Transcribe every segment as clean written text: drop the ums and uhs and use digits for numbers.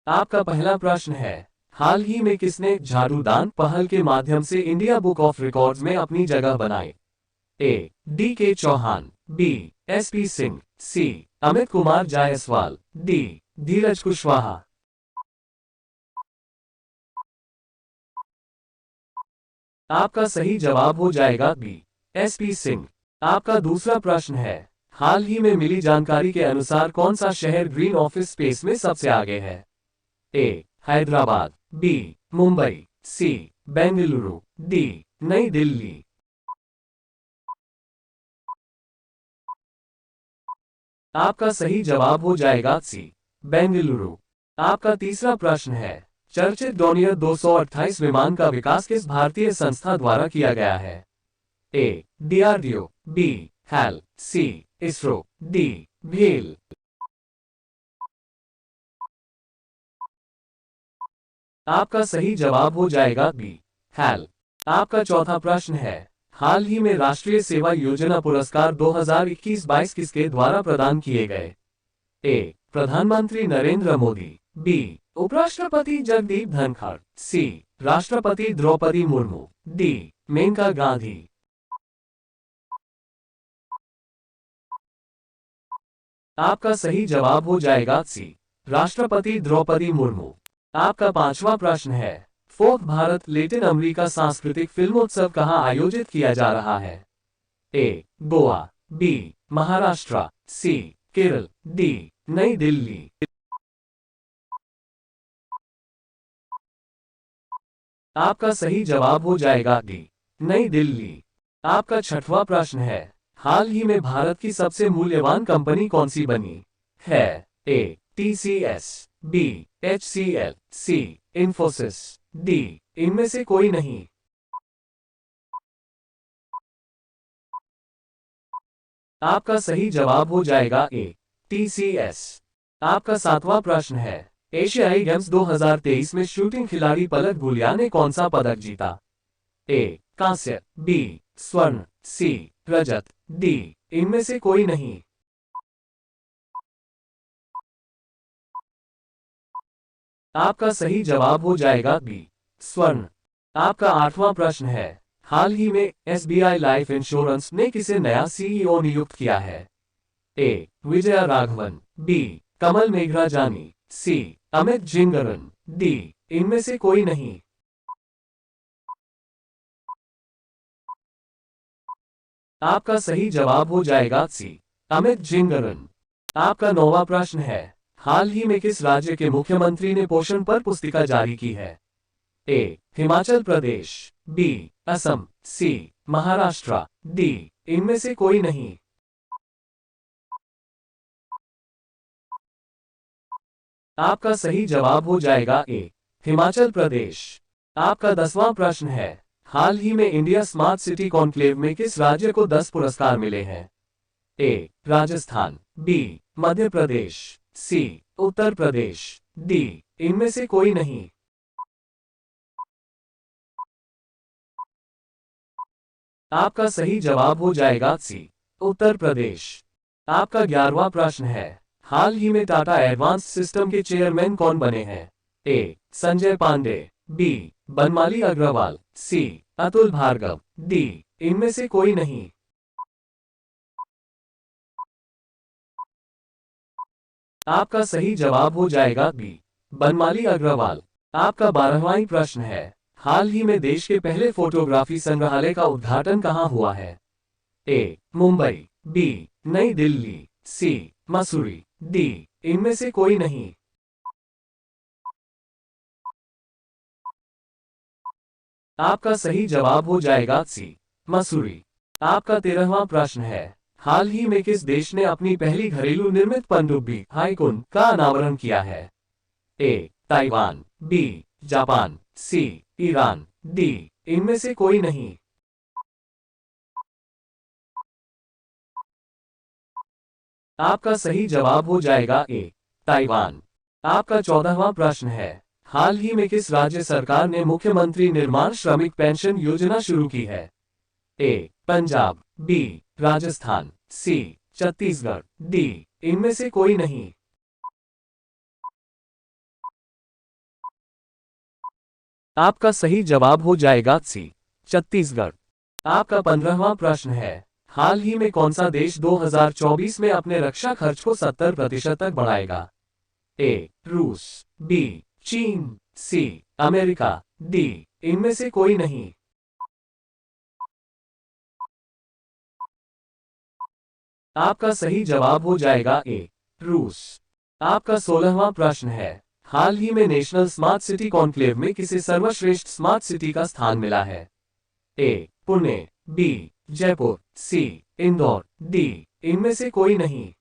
आपका पहला प्रश्न है, हाल ही में किसने झाड़ूदान पहल के माध्यम से इंडिया बुक ऑफ रिकॉर्ड्स में अपनी जगह बनाई? A. D K Chauhan, B. S P Singh, C. Amit Kumar Jaiswal, D. Dheeraj Kushwaha. आपका सही जवाब हो जाएगा बी. S P Singh. आपका दूसरा प्रश्न है, हाल ही में मिली जानकारी के अनुसार कौन सा शहर ग्रीन ऑफिस स्पेस में सबसे आगे है? ए. हैदराबाद, बी. मुंबई, सी. बेंगलुरु, डी. नई दिल्ली। आपका सही जवाब हो जाएगा सी. बेंगलुरु। आपका तीसरा प्रश्न है, चर्चित डोनियर 228 विमान का विकास किस भारतीय संस्था द्वारा किया गया है? A. DRDO, B. HAL, C. ISRO, D. भेल। आपका सही जवाब हो जाएगा बी. हैल। आपका चौथा प्रश्न है, हाल ही में राष्ट्रीय सेवा योजना पुरस्कार 2021-22 किसके द्वारा प्रदान किए गए? ए. प्रधानमंत्री नरेंद्र मोदी, बी. उपराष्ट्रपति जगदीप धनखड़, सी. राष्ट्रपति द्रौपदी मुर्मू, डी. मेनका गांधी। आपका सही जवाब हो जाएगा सी. राष्ट्रपति द्रौपदी मुर्मू। आपका पांचवा प्रश्न है, फोर्थ भारत लैटिन अमेरिका सांस्कृतिक फिल्मोत्सव कहां आयोजित किया जा रहा है? ए. गोवा, बी. महाराष्ट्र, सी. केरल, डी. नई दिल्ली। आपका सही जवाब हो जाएगा डी. नई दिल्ली। आपका छठवां प्रश्न है, हाल ही में भारत की सबसे मूल्यवान कंपनी कौन सी बनी है? A. TCS, B. HCL, C. Infosys, D. इनमें से कोई नहीं। आपका सही जवाब हो जाएगा ए. टीसीएस। आपका सातवां प्रश्न है, एशियाई गेम्स 2023 में शूटिंग खिलाड़ी पलक गुलिया ने कौन सा पदक जीता? ए. कांस्य, बी. स्वर्ण, सी. रजत, डी. इनमें से कोई नहीं। आपका सही जवाब हो जाएगा बी. स्वर्ण। आपका आठवां प्रश्न है, हाल ही में एसबीआई लाइफ इंश्योरेंस ने किसे नया सीईओ नियुक्त किया है? ए. विजया राघवन, बी. कमल मेघराजानी, सी. अमित जिंगरन, डी. इनमें से कोई नहीं। आपका सही जवाब हो जाएगा सी. अमित जिंगरन। आपका नौवां प्रश्न है, हाल ही में किस राज्य के मुख्यमंत्री ने पोषण पर पुस्तिका जारी की है? ए. हिमाचल प्रदेश, बी. असम, सी. महाराष्ट्र, डी. इनमें से कोई नहीं। आपका सही जवाब हो जाएगा ए. हिमाचल प्रदेश। आपका 10वां प्रश्न है, हाल ही में इंडिया स्मार्ट सिटी कॉन्क्लेव में किस राज्य को 10 पुरस्कार मिले हैं? ए. राजस्थान, बी. मध्य प्रदेश, सी. उत्तर प्रदेश, डी. इनमें से कोई नहीं। आपका सही जवाब हो जाएगा सी. उत्तर प्रदेश। आपका 11वां प्रश्न है, हाल ही में टाटा एडवांस सिस्टम के चेयरमैन कौन बने हैं? ए. संजय पांडे, बी. बनमाली अग्रवाल, सी. अतुल भार्गव, डी. इनमें से कोई नहीं। आपका सही जवाब हो जाएगा बी. बनमाली अग्रवाल। आपका 12वां प्रश्न है, हाल ही में देश के पहले फोटोग्राफी संग्रहालय का उद्घाटन कहां हुआ है? ए. मुंबई, बी. नई दिल्ली, सी. मसूरी, डी. इनमें से कोई नहीं। आपका सही जवाब हो जाएगा सी. मसूरी। आपका 13वां प्रश्न है, हाल ही में किस देश ने अपनी पहली घरेलू निर्मित पनडुब्बी हाइकुन का अनावरण किया है? A. Taiwan, B. Japan, C. Iran, D. इनमें से कोई नहीं। आपका सही जवाब हो जाएगा ए. ताइवान। आपका 14वां प्रश्न है, हाल ही में किस राज्य सरकार ने मुख्यमंत्री निर्माण श्रमिक पेंशन योजना शुरू की है? ए. पंजाब, बी. राजस्थान, सी. छत्तीसगढ़, डी. इनमें से कोई नहीं। आपका सही जवाब हो जाएगा सी, छत्तीसगढ़। आपका 15वां प्रश्न है, हाल ही में कौन सा देश 2024 में अपने रक्षा खर्च को 70% तक बढ़ाएगा? ए. रूस, बी. चीन, सी. America, D. इनमें से कोई नहीं। आपका सही जवाब हो जाएगा ए. रूस। आपका 16वां प्रश्न है, हाल ही में नेशनल स्मार्ट सिटी कॉन्क्लेव में किसे सर्वश्रेष्ठ स्मार्ट सिटी का स्थान मिला है? ए. पुणे, बी. जयपुर, सी. इंदौर, डी. इनमें से कोई नहीं।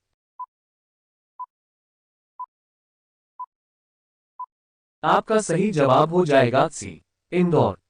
आपका सही जवाब हो जाएगा सी. इंदौर।